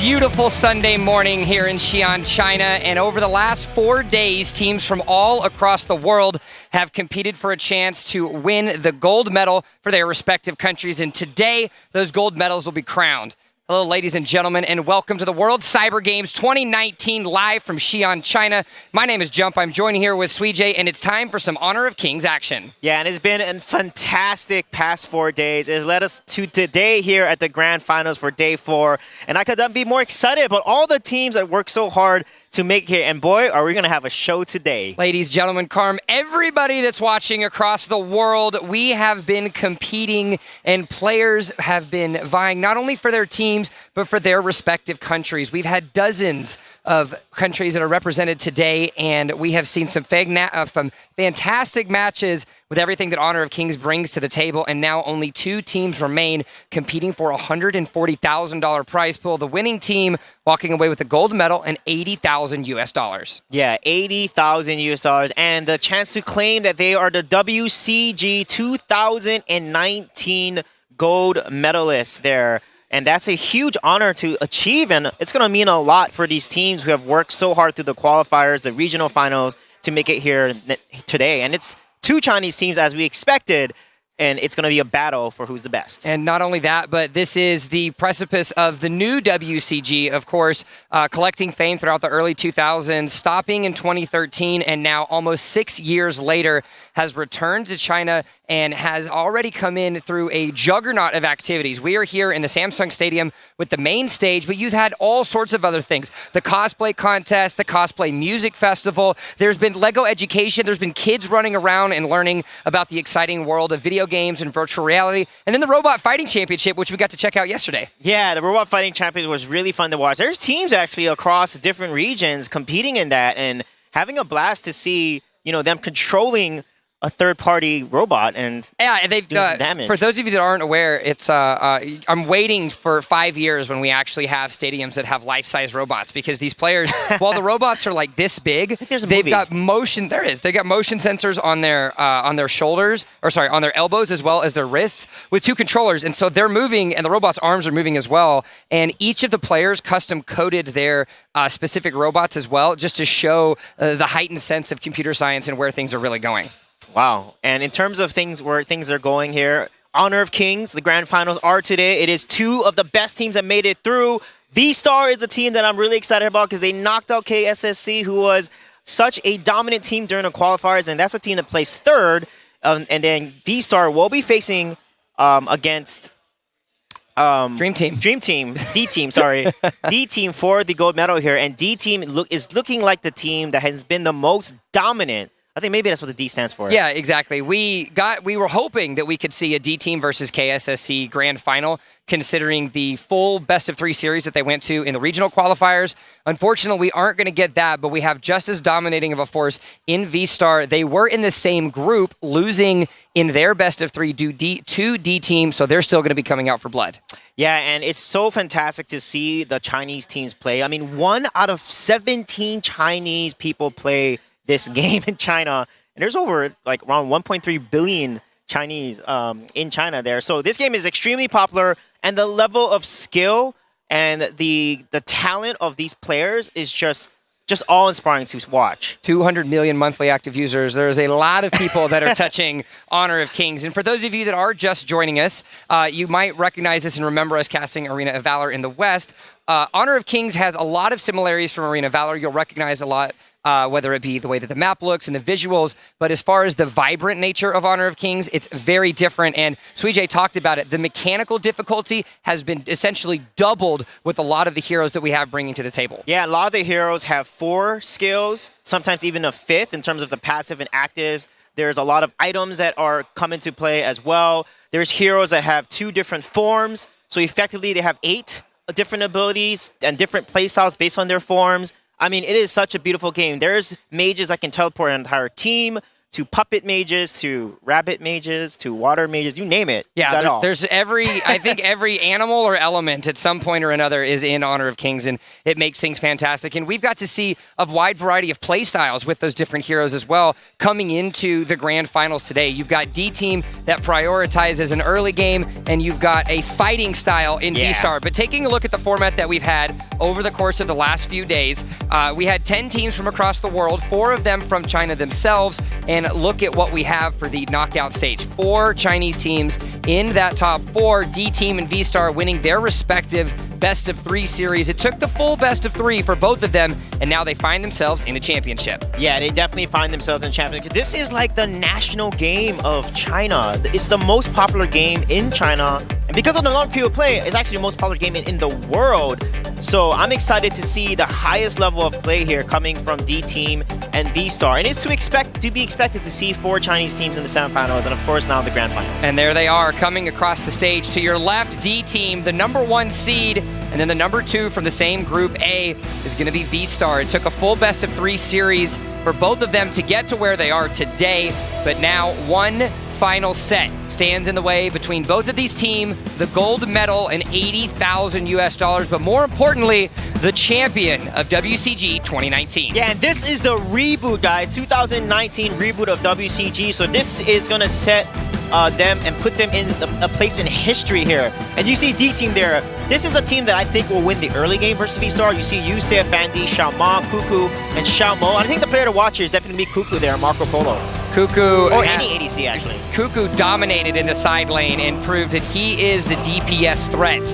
beautiful Sunday morning here in Xi'an, China, and over the last 4 days, teams from all across the world have competed for a chance to win the gold medal for their respective countries, and today, those gold medals will be crowned. Hello, ladies and gentlemen, and welcome to the World Cyber Games 2019 live from Xi'an, China. My name is Jump. I'm joining here with Sui-J, and it's time for some Honor of Kings action. Yeah, and it's been a fantastic past 4 days. It has led us to today here at the Grand Finals for Day 4, and I could not be more excited about all the teams that worked so hard to make it here, and boy, are we going to have a show today. Ladies, gentlemen, Carm, everybody that's watching across the world, we have been competing, and players have been vying not only for their teams, but for their respective countries. We've had dozens of countries that are represented today, and we have seen some fantastic matches with everything that Honor of Kings brings to the table, and now only 2 teams remain competing for a $140,000 prize pool. The winning team walking away with a gold medal and $80,000 US. Yeah, $80,000 US, and the chance to claim that they are the WCG 2019 gold medalists there. And that's a huge honor to achieve, and it's going to mean a lot for these teams who have worked so hard through the qualifiers, the regional finals, to make it here today. And it's 2 Chinese teams as we expected, and it's going to be a battle for who's the best. And not only that, but this is the precipice of the new WCG, of course, collecting fame throughout the early 2000s, stopping in 2013, and now almost 6 years later has returned to China and has already come in through a juggernaut of activities. We are here in the Samsung Stadium with the main stage, but you've had all sorts of other things. The cosplay contest, the cosplay music festival, there's been Lego education, there's been kids running around and learning about the exciting world of video games and virtual reality, and then the Robot Fighting Championship, which we got to check out yesterday. Yeah, the Robot Fighting Championship was really fun to watch. There's teams actually across different regions competing in that and having a blast to see, you know, them controlling a third-party robot and they've doing some damage. For those of you that aren't aware, it's I'm waiting for 5 years when we actually have stadiums that have life-size robots, because these players, while the robots are like this big, they've got motion. They got motion sensors on their shoulders, or sorry, on their elbows as well as their wrists, with 2 controllers, and so they're moving, and the robot's arms are moving as well. And each of the players custom coded their specific robots as well, just to show the heightened sense of computer science and where things are really going. Wow. And in terms of where things are going here, Honor of Kings, the Grand Finals are today. It is 2 of the best teams that made it through. VSTAR is a team that I'm really excited about because they knocked out KSSC, who was such a dominant team during the qualifiers, and that's a team that placed 3rd. And then VSTAR will be facing against Dream Team, Dteam, sorry. Dteam for the gold medal here, and Dteam is looking like the team that has been the most dominant. I think maybe that's what the D stands for. Yeah, exactly. We were hoping that we could see a D-Team versus KSSC grand final, considering the full best-of-3 series that they went to in the regional qualifiers. Unfortunately, we aren't going to get that, but we have just as dominating of a force in VSTAR. They were in the same group, losing in their best-of-3 to D-Team, so they're still going to be coming out for blood. Yeah, and it's so fantastic to see the Chinese teams play. I mean, 1 out of 17 Chinese people play this game in China, and there's over like around 1.3 billion Chinese in China there. So this game is extremely popular, and the level of skill and the talent of these players is just awe-inspiring to watch. 200 million monthly active users. There's a lot of people that are touching Honor of Kings. And for those of you that are just joining us, you might recognize this and remember us casting Arena of Valor in the West. Honor of Kings has a lot of similarities from Arena of Valor. You'll recognize a lot, whether it be the way that the map looks and the visuals, but as far as the vibrant nature of Honor of Kings, it's very different, and Sui-J talked about it. The mechanical difficulty has been essentially doubled with a lot of the heroes that we have bringing to the table. Yeah, a lot of the heroes have 4 skills, sometimes even a 5th in terms of the passive and actives. There's a lot of items that are come into play as well. There's heroes that have 2 different forms, so effectively they have 8 different abilities and different playstyles based on their forms. I mean, it is such a beautiful game. There's mages that can teleport an entire team. to puppet mages, to rabbit mages, to water mages, you name it. Yeah, there's I think every animal or element at some point or another is in Honor of Kings, and it makes things fantastic. And we've got to see a wide variety of play styles with those different heroes as well coming into the grand finals today. You've got Dteam that prioritizes an early game, and you've got a fighting style in VSTAR. But taking a look at the format that we've had over the course of the last few days, we had 10 teams from across the world, 4 of them from China themselves, and look at what we have for the knockout stage. 4 Chinese teams in that top 4, Dteam and VSTAR winning their respective best of 3 series. It took the full best of 3 for both of them, and now they find themselves in a championship. Yeah, they definitely find themselves in championship. This is like the national game of China. It's the most popular game in China, and because of the number of people play, it's actually the most popular game in the world. So I'm excited to see the highest level of play here coming from Dteam and VSTAR. And it's to be expected to see 4 Chinese teams in the semifinals, and of course now the grand final. And there they are coming across the stage. To your left, Dteam, the #1 seed, and then the #2 from the same Group A is going to be VSTAR. It took a full best of 3 series for both of them to get to where they are today, but now one final set stands in the way between both of these teams, the gold medal and $80,000 US, but more importantly, the champion of WCG 2019. Yeah, and this is the reboot, guys, 2019 reboot of WCG. So this is going to set them and put them in a place in history here. And you see Dteam there. This is a team that I think will win the early game versus VSTAR. You see Yusef, Fandi, Xiaoma, Cuckoo, and Xiaomo. I think the player to watch here is definitely Cuckoo there, Marco Polo. Cuckoo, or any ADC actually. Cuckoo dominated in the side lane and proved that he is the DPS threat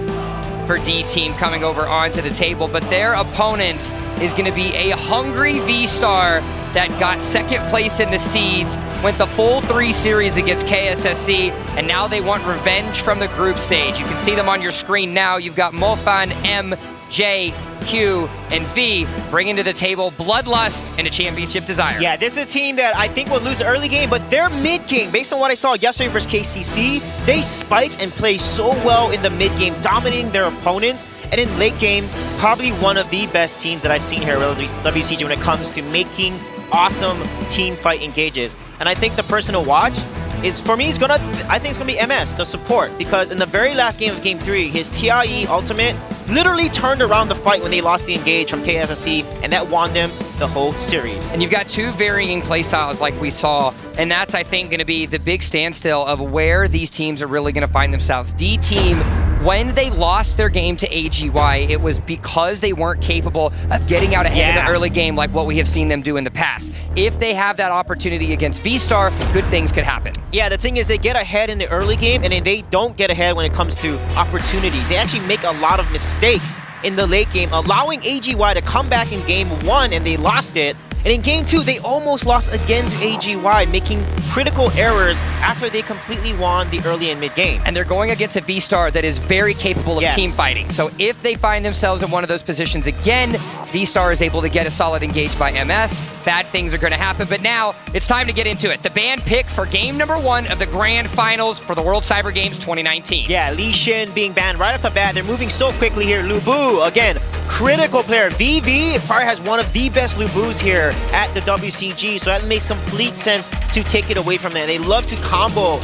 for Dteam coming over onto the table, but their opponent is going to be a hungry VSTAR that got second place in the seeds, went the full 3 series against KSSC, and now they want revenge from the group stage. You can see them on your screen now. You've got Mofan, M, J, Q, and V bringing to the table bloodlust and a championship desire. Yeah, this is a team that I think will lose the early game, but their mid game, based on what I saw yesterday versus KCC, they spike and play so well in the mid game, dominating their opponents. And in late game, probably one of the best teams that I've seen here at WCG when it comes to making awesome team fight engages. And I think the person to watch is, for me, I think it's gonna be MS, the support, because in the very last game of Game 3, his TIE ultimate literally turned around the fight when they lost the engage from KSSC, and that won them the whole series. And you've got 2 varying playstyles like we saw, and that's, I think, going to be the big standstill of where these teams are really going to find themselves. Dteam, when they lost their game to AGY, it was because they weren't capable of getting out ahead in the early game like what we have seen them do in the past. If they have that opportunity against VSTAR, good things could happen. Yeah, the thing is they get ahead in the early game, and then they don't get ahead when it comes to opportunities. They actually make a lot of mistakes in the late game, allowing AGY to come back in Game 1, and they lost it. And in Game 2, they almost lost again to AGY, making critical errors after they completely won the early and mid game. And they're going against a VSTAR that is very capable of team fighting. So if they find themselves in one of those positions again, VSTAR is able to get a solid engage by MS. Bad things are going to happen, but now it's time to get into it. The band pick for game #1 of the grand finals for the World Cyber Games 2019. Yeah, Li Xin being banned right off the bat. They're moving so quickly here. Lu Bu, again, critical player. VV probably has one of the best Lu Bus here at the WCG, so that makes complete sense to take it away from them. They love to combo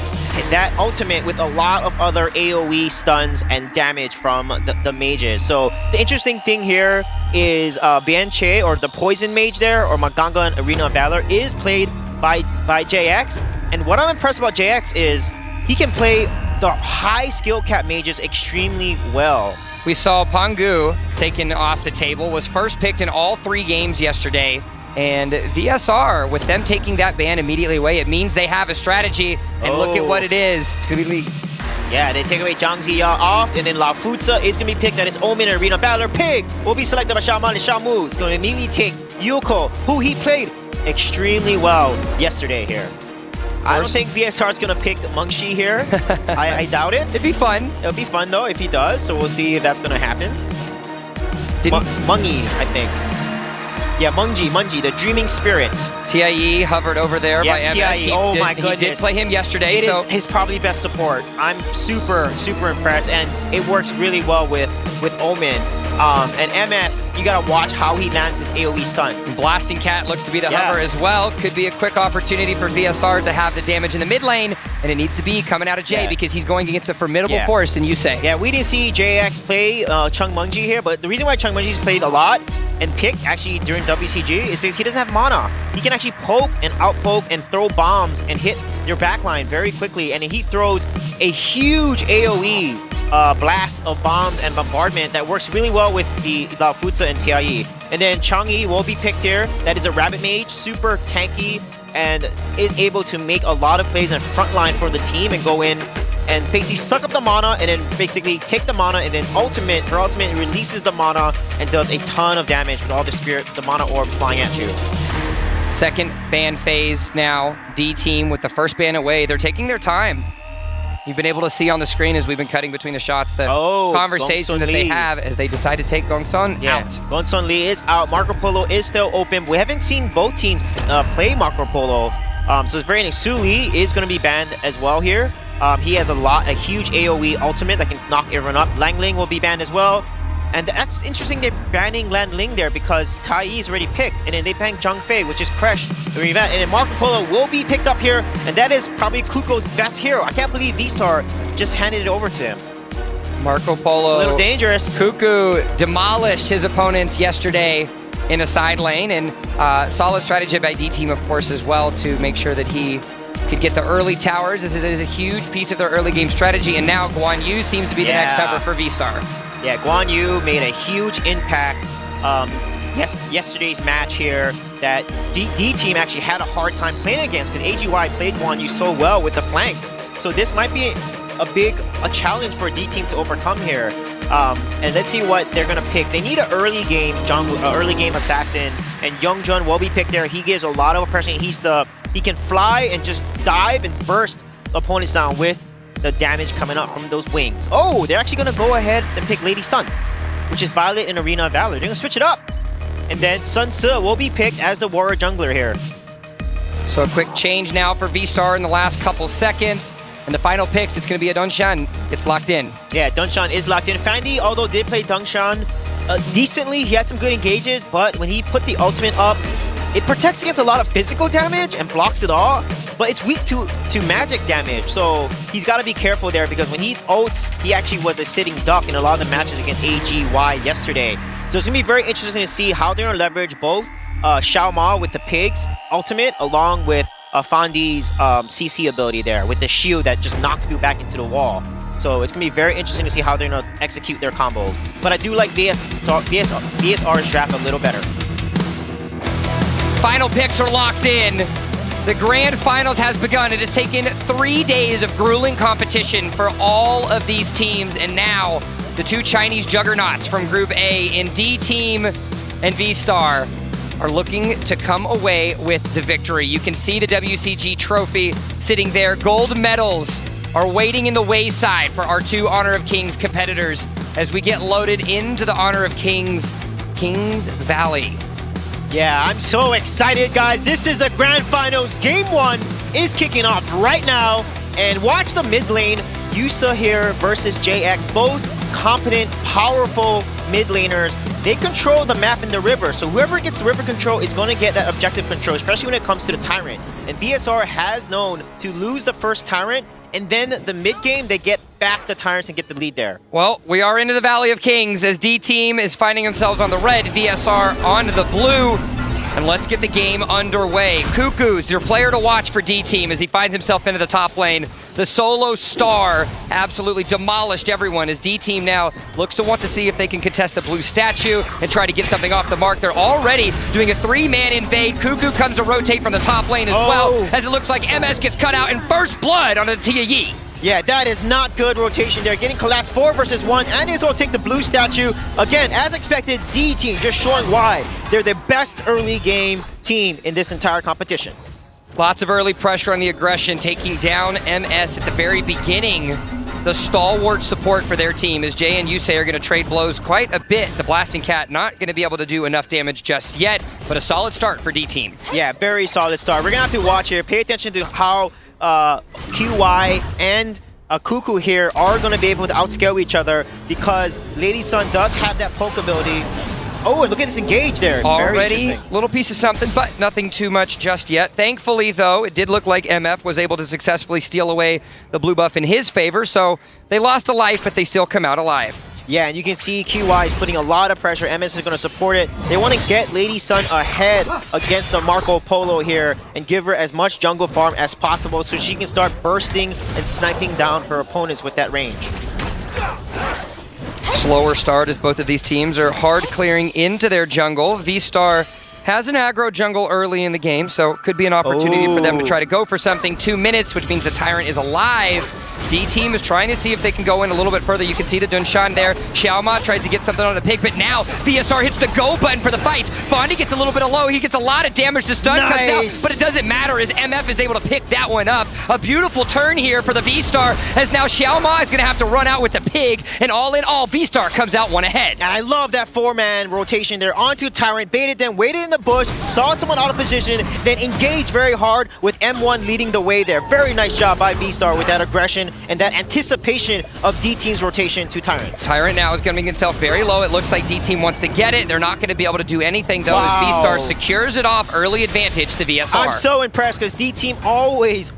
that ultimate with a lot of other AoE stuns and damage from the mages. So the interesting thing here is Bian Che, or the poison mage there, or Maganga in Arena of Valor, is played by JX. And what I'm impressed about JX is he can play the high skill cap mages extremely well. We saw Pangu taken off the table, was first picked in all 3 games yesterday. And VSR, with them taking that ban immediately away, it means they have a strategy. And look at what it is. It's going to be Lee. Yeah, they take away Zhang Ziya off, and then La Fuza is going to be picked at its Omen in Arena Valor. Pig will be selected by Xiaoman and Xiaomu. Going to immediately take Yuko, who he played extremely well yesterday here. I don't think VSR is going to pick Mengshi here. I doubt it. It'd be fun. It'll be fun, though, if he does. So we'll see if that's going to happen. Mengi, I think. Yeah, Mengi, the Dreaming Spirit. TIE hovered over there by MS. TIE, oh my goodness. He did play him yesterday. It is his probably best support. I'm super, super impressed, and it works really well with Omen. And MS, you gotta watch how he lands his AoE stun. Blasting Cat looks to be the hover as well. Could be a quick opportunity for VSR to have the damage in the mid lane, and it needs to be coming out of Jay because he's going against a formidable force in Yusei. Yeah, we didn't see JX play Chung Mungji here, but the reason why Chung Mungji's played a lot and picked actually during WCG is because he doesn't have mana. He can actually poke and outpoke and throw bombs and hit your backline very quickly, and he throws a huge AoE blast of bombs and bombardment that works really well with the Lao Futsa and TIE. And then Chang'e will be picked here. That is a Rabbit Mage, super tanky, and is able to make a lot of plays in front line for the team and go in and basically suck up the mana and then basically take the mana, and then her ultimate releases the mana and does a ton of damage with all the mana orb flying at you. Second ban phase now. D-Team with the first ban away. They're taking their time. You've been able to see on the screen as we've been cutting between the shots the conversation that they have as they decide to take Gongsun out. Gongsun Lee is out. Marco Polo is still open. We haven't seen both teams play Marco Polo. So it's very interesting. Su Lee is going to be banned as well here. He has a huge AoE ultimate that can knock everyone up. Lang Ling will be banned as well. And that's interesting they're banning Lan Ling there because Tai Yi is already picked, and then they ban Zhang Fei, which is Crash, the event, and then Marco Polo will be picked up here, and that is probably Kuko's best hero. I can't believe VSTAR just handed it over to him. Marco Polo. It's a little dangerous. Kuku demolished his opponents yesterday in a side lane, and solid strategy by D-Team, of course, as well, to make sure that he could get the early towers, as it is a huge piece of their early game strategy, and now Guan Yu seems to be the next cover for VSTAR. Yeah, Guan Yu made a huge impact. Yesterday's match here that D-Team actually had a hard time playing against because AGY played Guan Yu so well with the flanks. So this might be a challenge for D-Team to overcome here. And let's see what they're gonna pick. They need an early game assassin, and Youngjun will be picked there. He gives a lot of oppression. He can fly and just dive and burst opponents down with the damage coming up from those wings. Oh, they're actually gonna go ahead and pick Lady Sun, which is Violet in Arena of Valor. They're gonna switch it up. And then Sun Ce will be picked as the Warrior Jungler here. So a quick change now for VSTAR in the last couple seconds. And the final picks, it's gonna be a Dunshan. It's locked in. Yeah, Dunshan is locked in. Fandy, although did play Dunshan decently, he had some good engages, but when he put the ultimate up, it protects against a lot of physical damage and blocks it all, but it's weak to magic damage, so he's got to be careful there because when he ults, he actually was a sitting duck in a lot of the matches against AGY yesterday. So it's going to be very interesting to see how they're going to leverage both Xiao Ma with the pigs ultimate along with Fandy's CC ability there with the shield that just knocks people back into the wall. So it's going to be very interesting to see how they're going to execute their combo. But I do like VSR's draft a little better. Final picks are locked in. The grand finals has begun. It has taken 3 days of grueling competition for all of these teams, and now the two Chinese juggernauts from Group A in D-Team and VSTAR are looking to come away with the victory. You can see the WCG trophy sitting there. Gold medals are waiting in the wayside for our two Honor of Kings competitors as we get loaded into the Honor of Kings Valley. Yeah, I'm so excited, guys. This is the Grand Finals. Game 1 is kicking off right now. And watch the mid lane. Yusa here versus JX. Both competent, powerful mid laners. They control the map and the river. So whoever gets the river control is going to get that objective control, especially when it comes to the Tyrant. And VSR has known to lose the first Tyrant, and then the mid game, they get back the Tyrants and get the lead there. Well, we are into the Valley of Kings as D-Team is finding themselves on the red, VSR on the blue. And let's get the game underway. Kuku's your player to watch for D-Team as he finds himself into the top lane. The solo star absolutely demolished everyone as D-Team now looks to want to see if they can contest the blue statue and try to get something off the mark. They're already doing a 3-man invade. Kuku comes to rotate from the top lane as well, as it looks like MS gets cut out in first blood onto the TIE. Yeah, that is not good rotation there. Getting collapsed 4 versus 1, and he's going to take the blue statue. Again, as expected, D-Team just showing why they're the best early game team in this entire competition. Lots of early pressure on the aggression, taking down MS at the very beginning. The stalwart support for their team as Jay and Yusei are going to trade blows quite a bit. The Blasting Cat not going to be able to do enough damage just yet, but a solid start for D-Team. Yeah, very solid start. We're going to have to watch here. Pay attention to how QY and Cuckoo here are going to be able to outscale each other because Lady Sun does have that poke ability. Oh, and look at this engage there. Already, little piece of something, but nothing too much just yet. Thankfully, though, it did look like MF was able to successfully steal away the blue buff in his favor, so they lost a life, but they still come out alive. Yeah, and you can see QY is putting a lot of pressure. MS is going to support it. They want to get Lady Sun ahead against the Marco Polo here and give her as much jungle farm as possible so she can start bursting and sniping down her opponents with that range. Slower start as both of these teams are hard clearing into their jungle. VSTAR has an aggro jungle early in the game, so it could be an opportunity for them to try to go for something. 2 minutes, which means the Tyrant is alive. D-Team is trying to see if they can go in a little bit further. You can see the Xi'an there. Xiaoma tries to get something on the pig, but now VSTAR hits the go button for the fight. Bondi gets a little bit of low. He gets a lot of damage. The stun comes out, but it doesn't matter as MF is able to pick that one up. A beautiful turn here for the VSTAR as now Xiaoma is going to have to run out with the pig, and all in all, VSTAR comes out one ahead. And I love that 4-man rotation there onto Tyrant, baited them, waited in the bush, saw someone out of position, then engaged very hard with M1 leading the way there. Very nice job by VSTAR with that aggression and that anticipation of D-Team's rotation to Tyrant. Tyrant now is going to make himself very low. It looks like D-Team wants to get it. They're not going to be able to do anything, though, as VSTAR secures it off. Early advantage to VSR. I'm so impressed because D-Team always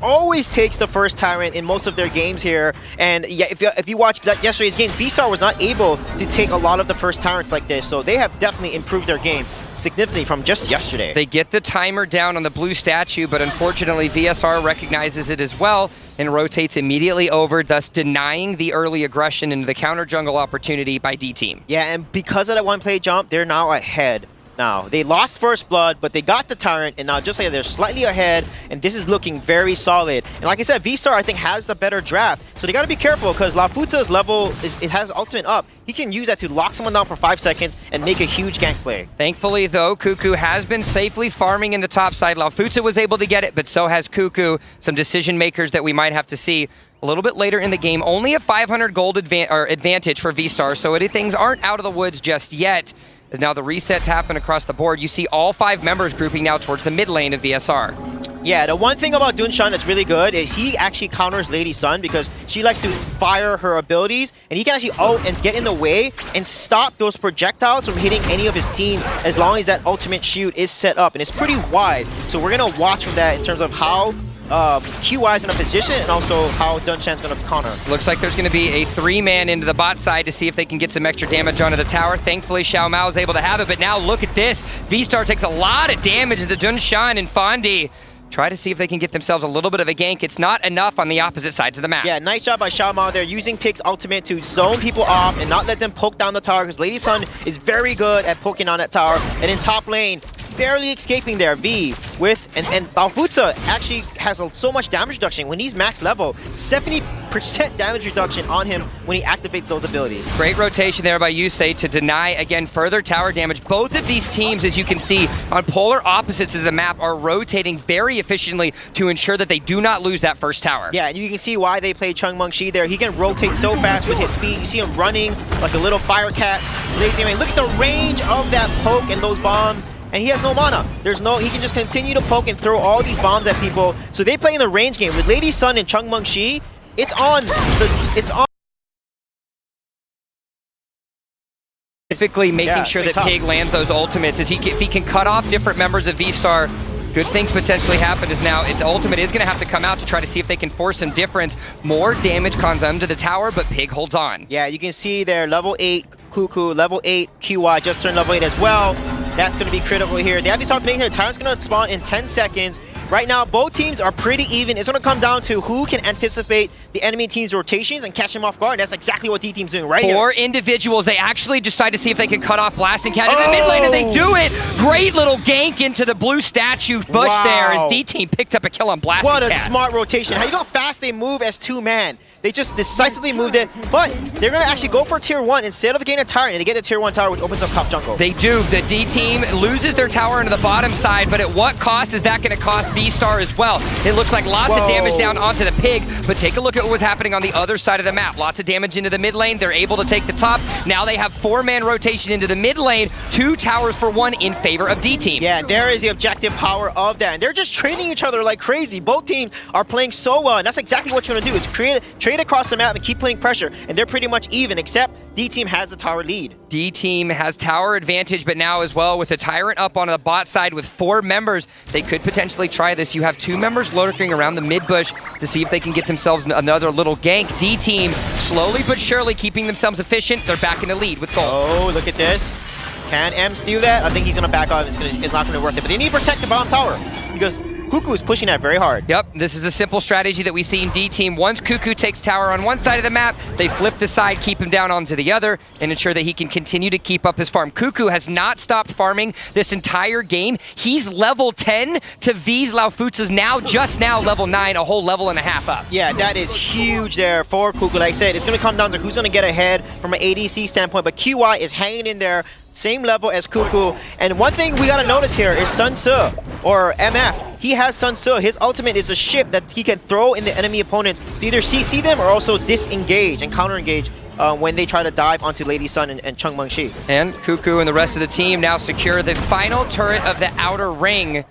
takes the first Tyrant in most of their games here. And yeah, if you watched yesterday's game, VSTAR was not able to take a lot of the first Tyrants like this, so they have definitely improved their game significantly from just yesterday. They get the timer down on the blue statue, but unfortunately VSR recognizes it as well and rotates immediately over, thus denying the early aggression into the counter jungle opportunity by D-Team. Yeah, and because of that one play jump, they're now ahead. Now, they lost first blood, but they got the Tyrant, and now just like they're slightly ahead, and this is looking very solid. And like I said, VSTAR, I think, has the better draft, so they got to be careful, because Lafuta's level, it has ultimate up. He can use that to lock someone down for 5 seconds and make a huge gank play. Thankfully, though, Cuckoo has been safely farming in the top side. Lafuta was able to get it, but so has Cuckoo. Some decision makers that we might have to see a little bit later in the game. Only a 500 gold advantage for VSTAR, so things aren't out of the woods just yet. As now the resets happen across the board, you see all 5 members grouping now towards the mid lane of VSR. Yeah, the one thing about Xi'an that's really good is he actually counters Lady Sun because she likes to fire her abilities, and he can actually ult and get in the way and stop those projectiles from hitting any of his teams as long as that ultimate shoot is set up, and it's pretty wide. So we're going to watch for that in terms of how QY is in a position and also how Xi'an's going to counter. Looks like there's going to be a 3-man into the bot side to see if they can get some extra damage onto the tower. Thankfully, Xiao Mao is able to have it, but now look at this. VSTAR takes a lot of damage as the Xi'an and Fondi try to see if they can get themselves a little bit of a gank. It's not enough on the opposite sides of the map. Yeah, nice job by Xiao Mao there, using Pig's ultimate to zone people off and not let them poke down the tower, because Lady Sun is very good at poking on that tower. And in top lane, barely escaping there, V with, and Balfutsa actually has so much damage reduction. When he's max level, 70% damage reduction on him when he activates those abilities. Great rotation there by Yusei to deny, again, further tower damage. Both of these teams, as you can see, on polar opposites of the map, are rotating very efficiently to ensure that they do not lose that first tower. Yeah, and you can see why they play Chung Meng Shi there. He can rotate so fast with his speed. You see him running like a little fire cat. Look at the range of that poke and those bombs. And he has no mana. He can just continue to poke and throw all these bombs at people. So they play in the range game with Lady Sun and Chung Meng Shi. It's on. Specifically making sure that Pig lands those ultimates. If he can cut off different members of VSTAR, good things potentially happen. As now the ultimate is going to have to come out to try to see if they can force some difference. More damage comes onto the tower, but Pig holds on. Yeah, you can see there, level 8 Cuckoo, level 8 QY just turned level 8 as well. That's going to be critical here. They have to start making here. Tyrant's going to spawn in 10 seconds. Right now, both teams are pretty even. It's going to come down to who can anticipate the enemy team's rotations and catch them off guard. And that's exactly what D-Team's doing right here. 4 individuals. They actually decide to see if they can cut off Blasting Cat in the mid lane, and they do it. Great little gank into the blue statue bush there as D-Team picked up a kill on Blasting Cat. What a smart rotation. How you know how fast they move as 2-man. They just decisively moved it, but they're going to actually go for tier 1 instead of getting a Tyrant. They get a tier 1 tower, which opens up top jungle. They do. The D-Team loses their tower into the bottom side, but at what cost is that going to cost VSTAR as well. It looks like lots of damage down onto the pig, but take a look at what was happening on the other side of the map. Lots of damage into the mid lane. They're able to take the top. Now they have 4-man rotation into the mid lane. 2 towers for 1 in favor of Dteam. Yeah, there is the objective power of that. And they're just trading each other like crazy. Both teams are playing so well, and that's exactly what you want to do. Is trade across the map and keep putting pressure. And they're pretty much even, except Dteam has the tower lead. Dteam has tower advantage, but now as well with the Tyrant up on the bot side with 4 members, they could potentially try this. You have 2 members lurking around the mid bush to see if they can get themselves another little gank. Dteam slowly but surely keeping themselves efficient. They're back in the lead with gold. Oh, look at this. Can M steal that? I think he's going to back off. It's not going to work it. But they need to protect the bottom tower because Cuckoo is pushing that very hard. Yep, this is a simple strategy that we see in Dteam. Once Cuckoo takes tower on one side of the map, they flip the side, keep him down onto the other, and ensure that he can continue to keep up his farm. Cuckoo has not stopped farming this entire game. He's level 10 to V's Laofuz's just now level 9, a whole level and a half up. Yeah, that is huge there for Cuckoo. Like I said, it's going to come down to who's going to get ahead from an ADC standpoint, but QY is hanging in there. Same level as Cuckoo. And one thing we gotta notice here is Sun Tzu, or MF. He has Sun Tzu. His ultimate is a ship that he can throw in the enemy opponents to either CC them or also disengage and counter-engage when they try to dive onto Lady Sun and Chung Meng-Shi. And Cuckoo and the rest of the team now secure the final turret of the outer ring.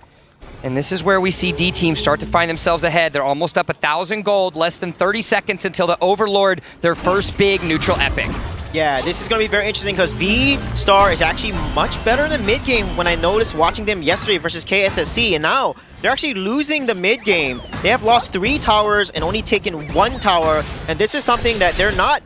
And this is where we see Dteam start to find themselves ahead. They're almost up 1,000 gold, less than 30 seconds until the Overlord, their first big neutral epic. Yeah, this is going to be very interesting because VSTAR is actually much better in the mid game when I noticed watching them yesterday versus KSSC, and now they're actually losing the mid game. They have lost 3 towers and only taken 1 tower, and this is something that they're not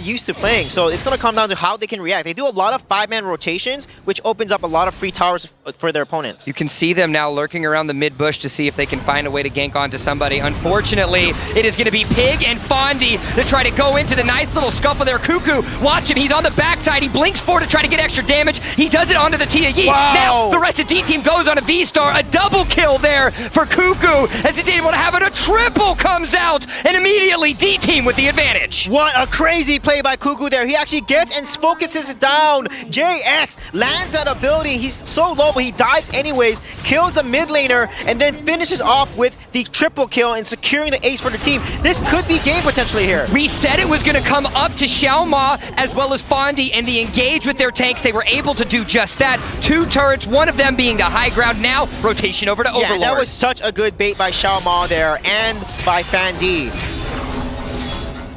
used to playing. So it's going to come down to how they can react. They do a lot of 5-man rotations, which opens up a lot of free towers for their opponents. You can see them now lurking around the mid bush to see if they can find a way to gank onto somebody. Unfortunately, it is going to be Pig and Fondy to try to go into the nice little scuffle there. Cuckoo, watch him. He's on the backside. He blinks forward to try to get extra damage. He does it onto the Tia Yi. Wow. Now the rest of Dteam goes on a VSTAR. A double kill there for Cuckoo as he's able to have it. A triple comes out, and immediately Dteam with the advantage. What a crazy play by Cuckoo there. He actually gets and focuses down. JX lands that ability. He's so low, but he dives anyways, kills the mid laner, and then finishes off with the triple kill and securing the ace for the team. This could be game potentially here. We said it was going to come up to Xi'an as well as Fondy, and the engage with their tanks. They were able to do just that. 2 turrets, one of them being the high ground. Now rotation over to Overlord. Yeah, that was such a good bait by Xi'an there and by Fandy.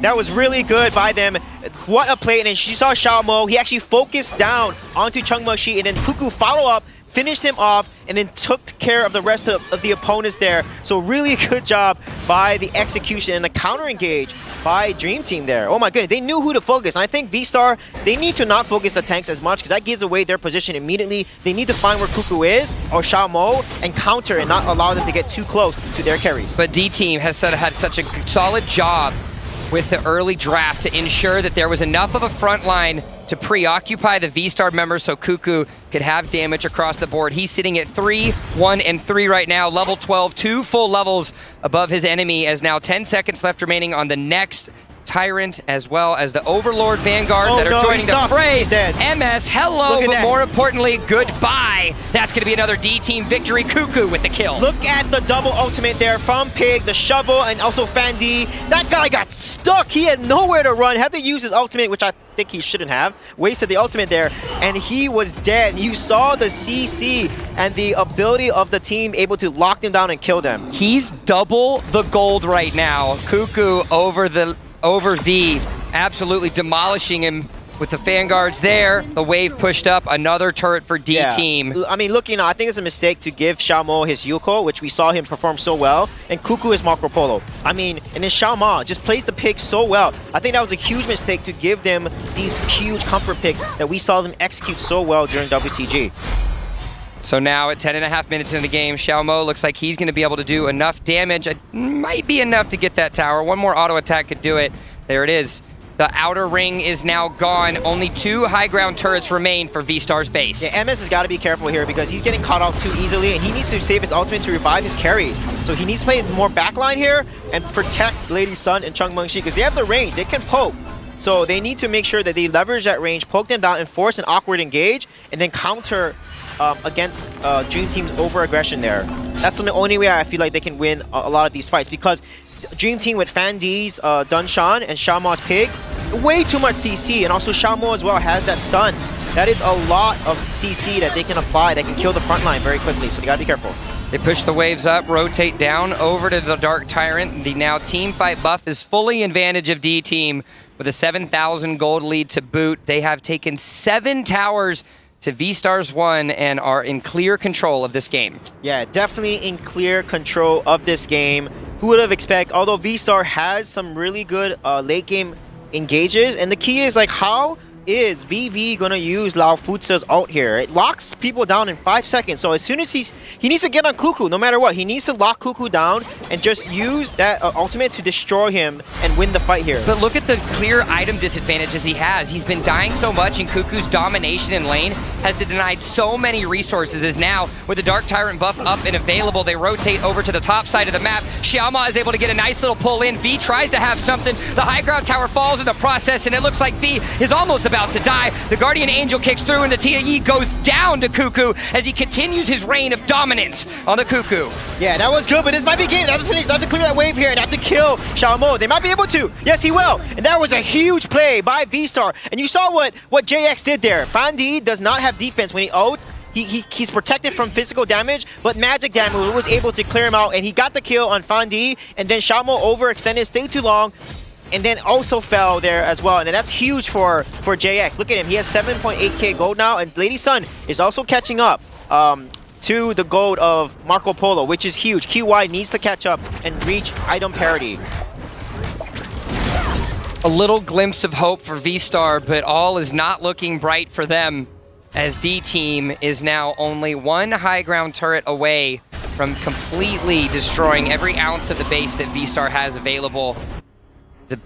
That was really good by them. What a play. And then she saw Xi'an. He actually focused down onto Chung Meng-Shi, and then Cuckoo follow up, finished him off, and then took care of the rest of the opponents there. So really good job by the execution and the counter engage by Dream Team there. Oh my goodness, they knew who to focus. And I think VSTAR, they need to not focus the tanks as much because that gives away their position immediately. They need to find where Cuckoo is or Xi'an and counter and not allow them to get too close to their carries. But Dteam has had such a solid job with the early draft to ensure that there was enough of a front line to preoccupy the VSTAR members so Cuckoo could have damage across the board. He's sitting at 3, 1, and 3 right now, level 12, 2 full levels above his enemy, as now 10 seconds left remaining on the next Tyrant, as well as the Overlord Vanguard that are joining the fray. MS, hello, but more importantly, goodbye. That's going to be another Dteam victory. Cuckoo with the kill. Look at the double ultimate there from Pig, the shovel, and also Fandy. That guy got stuck. He had nowhere to run. Had to use his ultimate, which I think he shouldn't have. Wasted the ultimate there, and he was dead. You saw the CC and the ability of the team able to lock them down and kill them. He's double the gold right now. Cuckoo over V, absolutely demolishing him with the Vanguards there. The wave pushed up, another turret for Dteam. Yeah. I mean, look, I think it's a mistake to give Xi'an his Yuko, which we saw him perform so well, and Cuckoo is Marco Polo. I mean, and then Xi'an just plays the picks so well. I think that was a huge mistake to give them these huge comfort picks that we saw them execute so well during WCG. So now at 10.5 minutes in the game, Xi'an looks like he's going to be able to do enough damage. It might be enough to get that tower. One more auto attack could do it. There it is. The outer ring is now gone. Only 2 high ground turrets remain for VSTAR's base. Yeah, MS has got to be careful here because he's getting caught out too easily, and he needs to save his ultimate to revive his carries. So he needs to play more backline here and protect Lady Sun and Chung Meng-Shi because they have the range. They can poke. So they need to make sure that they leverage that range, poke them down, and force an awkward engage, and then counter against Dream Team's over-aggression there. That's the only way I feel like they can win a lot of these fights, because Dream Team with Fan D's Dunshan and Xiaomo's Pig, way too much CC, and also Xiaomo as well has that stun. That is a lot of CC that they can apply that can kill the front line very quickly, so they gotta be careful. They push the waves up, rotate down over to the Dark Tyrant. The now team fight buff is fully in advantage of D-Team with a 7,000 gold lead to boot. They have taken 7 towers to VSTAR's 1 and are in clear control of this game. Yeah, definitely in clear control of this game. Who would have expected, although VSTAR has some really good late game engages, and the key is like, how is VV gonna use Lao Futsa's ult here? It locks people down in 5 seconds, so as soon as he needs to get on Cuckoo, no matter what. He needs to lock Cuckoo down and just use that ultimate to destroy him and win the fight here. But look at the clear item disadvantages he has. He's been dying so much, and Cuckoo's domination in lane has denied so many resources, as now, with the Dark Tyrant buff up and available, they rotate over to the top side of the map. Xiaoma is able to get a nice little pull in. V tries to have something. The high ground tower falls in the process, and it looks like V is almost about to die. The Guardian Angel kicks through, and the TAE goes down to Cuckoo as he continues his reign of dominance on the Cuckoo. Yeah, that was good, but this might be game. They have to finish, they have to clear that wave here, and have to kill Xiaomo. They might be able to. Yes, he will. And that was a huge play by VSTAR. And you saw what JX did there. Fandi does not have defense when he ults. He's protected from physical damage, but magic damage was able to clear him out, and he got the kill on Fandi, and then Xiaomo overextended, stayed too long, and then also fell there as well. And that's huge for JX. Look at him. He has 7.8k gold now, and Lady Sun is also catching up to the gold of Marco Polo, which is huge. QY needs to catch up and reach item parity. A little glimpse of hope for VSTAR, but all is not looking bright for them, as D-Team is now only 1 high ground turret away from completely destroying every ounce of the base that VSTAR has available. The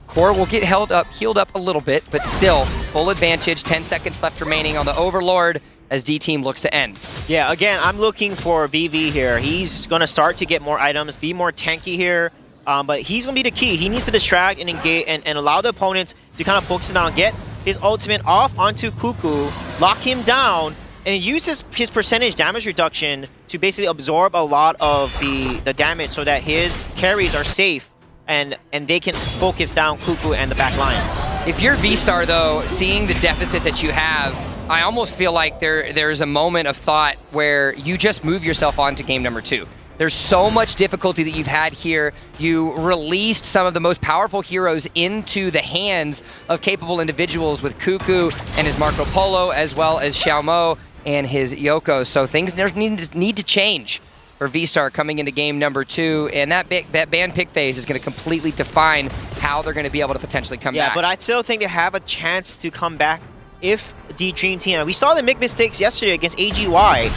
core will get healed up a little bit, but still, full advantage, 10 seconds left remaining on the Overlord as D-Team looks to end. Yeah, again, I'm looking for VV here. He's going to start to get more items, be more tanky here, but he's going to be the key. He needs to distract and engage and allow the opponents to kind of focus down, get his ultimate off onto Cuckoo, lock him down, and use his percentage damage reduction to basically absorb a lot of the damage so that his carries are safe and they can focus down Cuckoo and the back line. If you're VSTAR, though, seeing the deficit that you have, I almost feel like there's a moment of thought where you just move yourself on to game number 2. There's so much difficulty that you've had here. You released some of the most powerful heroes into the hands of capable individuals with Cuckoo and his Marco Polo, as well as Xiaomo and his Yoko. So things need to change for VSTAR coming into game number 2, and that ban pick phase is going to completely define how they're going to be able to potentially come back. Yeah, but I still think they have a chance to come back if the Dream Team. We saw them make mistakes yesterday against AGY,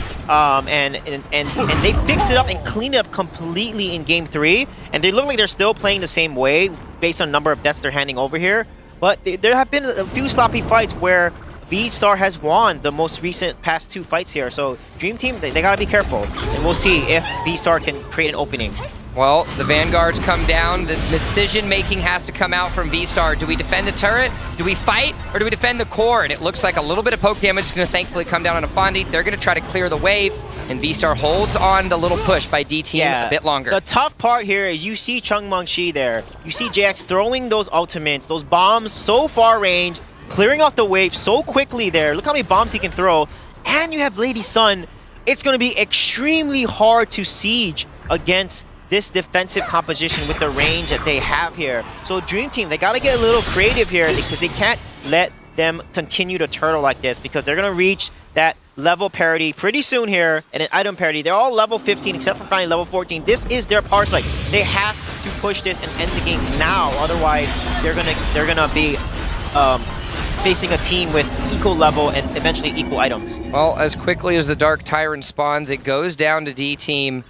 and they fixed it up and cleaned it up completely in game 3, and they look like they're still playing the same way based on the number of deaths they're handing over here. But there have been a few sloppy fights where VSTAR has won the most recent past 2 fights here, so Dream Team, they gotta be careful, and we'll see if VSTAR can create an opening. Well, the Vanguards come down. The decision-making has to come out from VSTAR. Do we defend the turret? Do we fight? Or do we defend the core? And it looks like a little bit of poke damage is going to thankfully come down on a Fondi. They're going to try to clear the wave, and VSTAR holds on the little push by D-Team a bit longer. The tough part here is you see Chung Meng-Shi there. You see JX throwing those ultimates, those bombs so far range, clearing off the wave so quickly there. Look how many bombs he can throw. And you have Lady Sun. It's going to be extremely hard to siege against this defensive composition with the range that they have here. So Dream Team, they got to get a little creative here because they can't let them continue to turtle like this, because they're going to reach that level parity pretty soon here, and an item parity. They're all level 15 except for finding level 14. This is their power spike. They have to push this and end the game now. Otherwise, they're gonna be facing a team with equal level and eventually equal items. Well, as quickly as the Dark Tyrant spawns, it goes down to D-Team,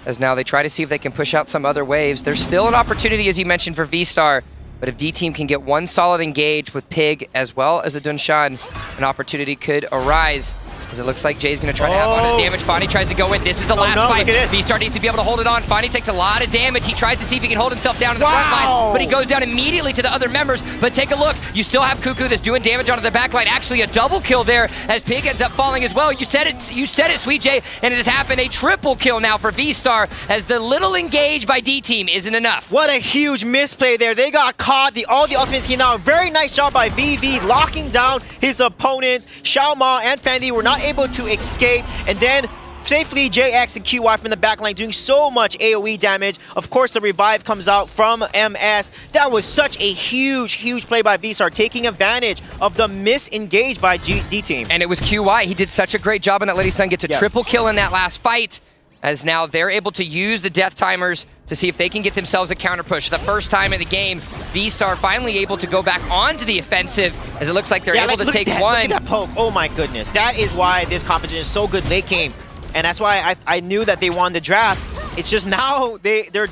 as now they try to see if they can push out some other waves. There's still an opportunity, as you mentioned, for VSTAR, but if D-Team can get one solid engage with Pig as well as the Dunshan, an opportunity could arise. As it looks like Jay's going to try to have a lot of damage. Fonny tries to go in. This is the last fight. VSTAR needs to be able to hold it on. Fonny takes a lot of damage. He tries to see if he can hold himself down in the front line, but he goes down immediately to the other members. But take a look. You still have Cuckoo that's doing damage onto the back line. Actually, a double kill there as Pig ends up falling as well. You said it, Sweet Jay, and it has happened. A triple kill now for VSTAR as the little engage by D-Team isn't enough. What a huge misplay there. They got caught. All the ultimates came down. Very nice job by VV, locking down his opponents. Xi'an and Fandy were not able to escape. And then safely JX and QY from the backline doing so much AoE damage. Of course, the revive comes out from MS. That was such a huge play by VSTAR, taking advantage of the misengage by D-Team. And it was QY. He did such a great job on that Lady Sun, gets a triple kill in that last fight, as now they're able to use the death timers to see if they can get themselves a counter push. The first time in the game, VSTAR finally able to go back onto the offensive, as it looks like they're able to take one. Look at that poke. Oh my goodness. That is why this competition is so good late game. And that's why I knew that they won the draft. It's just now they're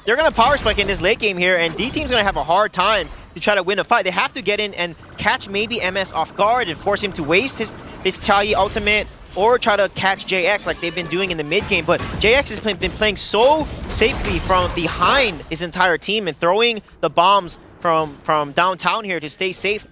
gonna power spike in this late game here, and D-Team's gonna have a hard time to try to win a fight. They have to get in and catch maybe MS off guard and force him to waste his Taoyi ultimate, or try to catch JX like they've been doing in the mid game. But JX has been playing so safely from behind his entire team and throwing the bombs from downtown here to stay safe,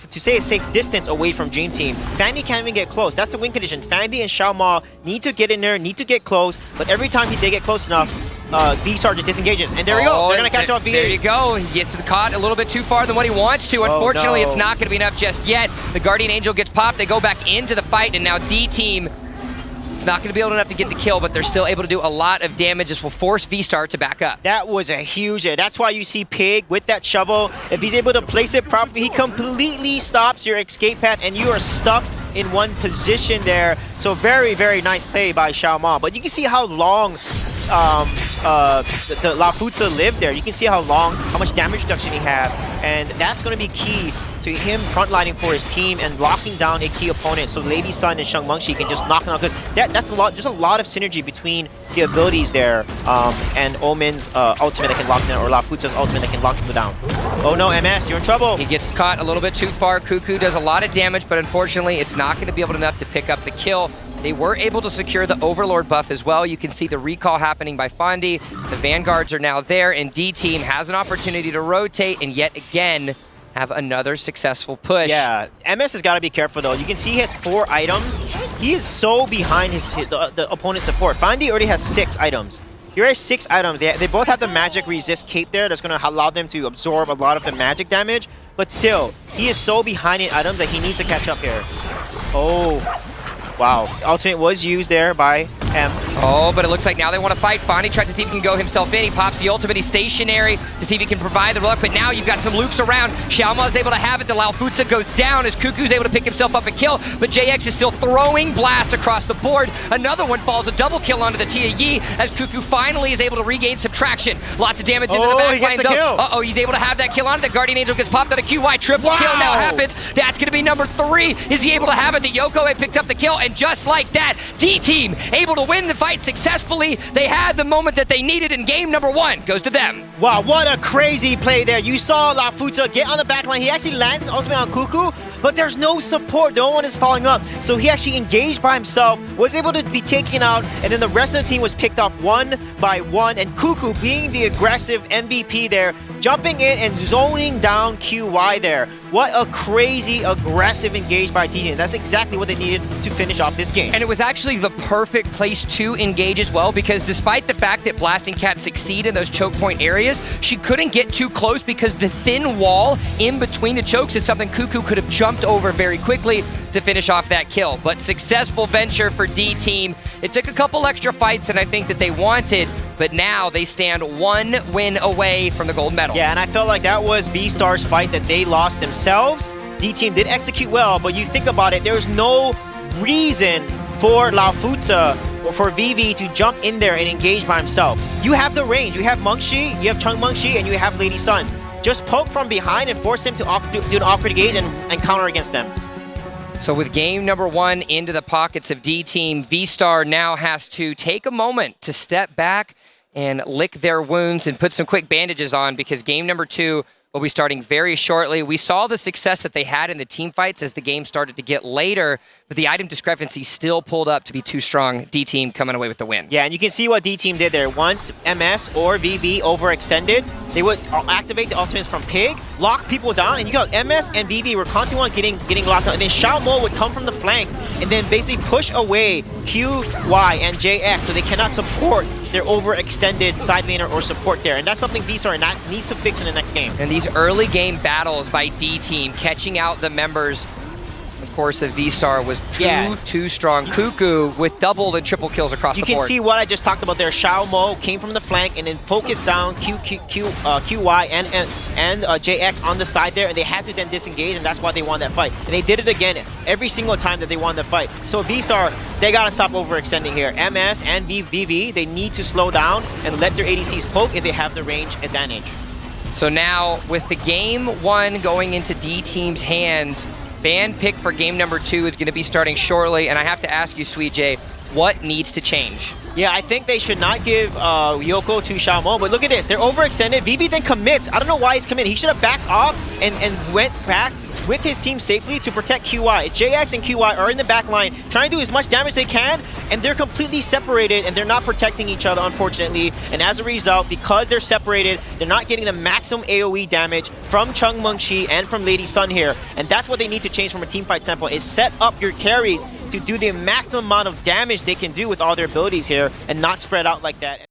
to stay a safe distance away from Dream Team. Fandy can't even get close. That's the win condition. Fandy and Xi'an need to get in there, need to get close, but every time they get close enough, VSTAR just disengages. And there we go. They're going to catch off VA. There you go. He gets caught a little bit too far than what he wants to. Unfortunately, it's not going to be enough just yet. The Guardian Angel gets popped. They go back into the fight, and now D-Team is not going to be able enough to get the kill, but they're still able to do a lot of damage. This will force VSTAR to back up. That was a huge hit. That's why you see Pig with that shovel. If he's able to place it properly, he completely stops your escape path, and you are stuck in one position there. So very nice play by Xi'an. But you can see how long the Lafuza lived there. You can see how much damage reduction he had, and that's going to be key to him frontlining for his team and locking down a key opponent, so Lady Sun and Sheng Mengshi can just knock him out, because that's a lot. There's a lot of synergy between the abilities there, and Omen's ultimate that can lock them, or Lafuza's ultimate that can lock people down. Oh no, MS, you're in trouble. He gets caught a little bit too far. Cuckoo does a lot of damage, but unfortunately, it's not going to be able enough to pick up the kill. They were able to secure the Overlord buff as well. You can see the recall happening by Fondy. The Vanguards are now there, and D-Team has an opportunity to rotate and yet again have another successful push. Yeah, MS has got to be careful though. You can see he has 4 items. He is so behind the opponent's support. Fondy already has 6 items. Here has 6 items. They both have the magic resist cape there that's going to allow them to absorb a lot of the magic damage. But still, he is so behind in items that he needs to catch up here. Oh, wow. Ultimate was used there by M. Oh, but it looks like now they want to fight. Fondy tries to see if he can go himself in. He pops the ultimate. He's stationary to see if he can provide the luck. But now you've got some loops around. Xi'an is able to have it. The Lafuza goes down as Cuckoo's able to pick himself up and kill. But JX is still throwing blast across the board. Another one falls a double kill onto the Tia Yi as Cuckoo finally is able to regain some traction. Lots of damage into the back line though. Uh-oh, he's able to have that kill on it. The Guardian Angel gets popped out of QY. Triple kill now happens. That's going to be number 3. Is he able to have it? The Yoko had picked up the kill, and just like that, D-Team able to win the fight successfully. They had the moment that they needed, and game number 1 goes to them. Wow, what a crazy play there. You saw Lafuza get on the back line. He actually lands ultimate on Cuckoo, but there's no support. No one is following up. So he actually engaged by himself, was able to be taken out, and then the rest of the team was picked off one by one. And Cuckoo, being the aggressive MVP there, jumping in and zoning down QY there. What a crazy, aggressive engage by Dteam. That's exactly what they needed to finish off this game. And it was actually the perfect place to engage as well, because despite the fact that Blasting Cat succeeded in those choke point areas, she couldn't get too close because the thin wall in between the chokes is something Cuckoo could have jumped over very quickly to finish off that kill. But successful venture for D-Team. It took a couple extra fights than I think that they wanted, but now they stand 1 win away from the gold medal. Yeah, and I felt like that was VSTAR's fight that they lost themselves. D-Team did execute well, but you think about it, there's no reason for Lafuza or for VV to jump in there and engage by himself. You have the range. You have Mengshi, you have Cheng Mengshi, and you have Lady Sun. Just poke from behind and force him to do an awkward engage and counter against them. So with game number 1 into the pockets of D-Team, VSTAR now has to take a moment to step back and lick their wounds and put some quick bandages on, because game number 2 will be starting very shortly. We saw the success that they had in the team fights as the game started to get later, but the item discrepancy still pulled up to be too strong. D-Team coming away with the win. Yeah, and you can see what D-Team did there. Once MS or VV overextended, they would activate the ultimates from Pig, lock people down, and you got MS and VV were constantly getting locked down. And then Xi'an would come from the flank and then basically push away QY and JX so they cannot support their overextended side laner or support there. And that's something VSTAR needs to fix in the next game. And these early game battles by D-Team, catching out the members, of course, of VSTAR was too strong. Cuckoo with double and triple kills across the board. You can see what I just talked about there. Xi'an came from the flank and then focused down QY and JX on the side there, and they had to then disengage, and that's why they won that fight. And they did it again every single time that they won the fight. So VSTAR, they gotta stop overextending here. MS and VV, they need to slow down and let their ADCs poke if they have the range advantage. So now, with the game 1 going into D-Team's hands, fan pick for game number 2 is going to be starting shortly, and I have to ask you, Sweet J, what needs to change? Yeah, I think they should not give Yoko to Xi'an, but look at this. They're overextended. VV then commits. I don't know why he's committed. He should have backed off and went back with his team safely to protect QY. JX and QY are in the back line trying to do as much damage as they can, and they're completely separated and they're not protecting each other, unfortunately. And as a result, because they're separated, they're not getting the maximum AoE damage from Chung Mengqi and from Lady Sun here. And that's what they need to change from a teamfight standpoint, is set up your carries to do the maximum amount of damage they can do with all their abilities here and not spread out like that.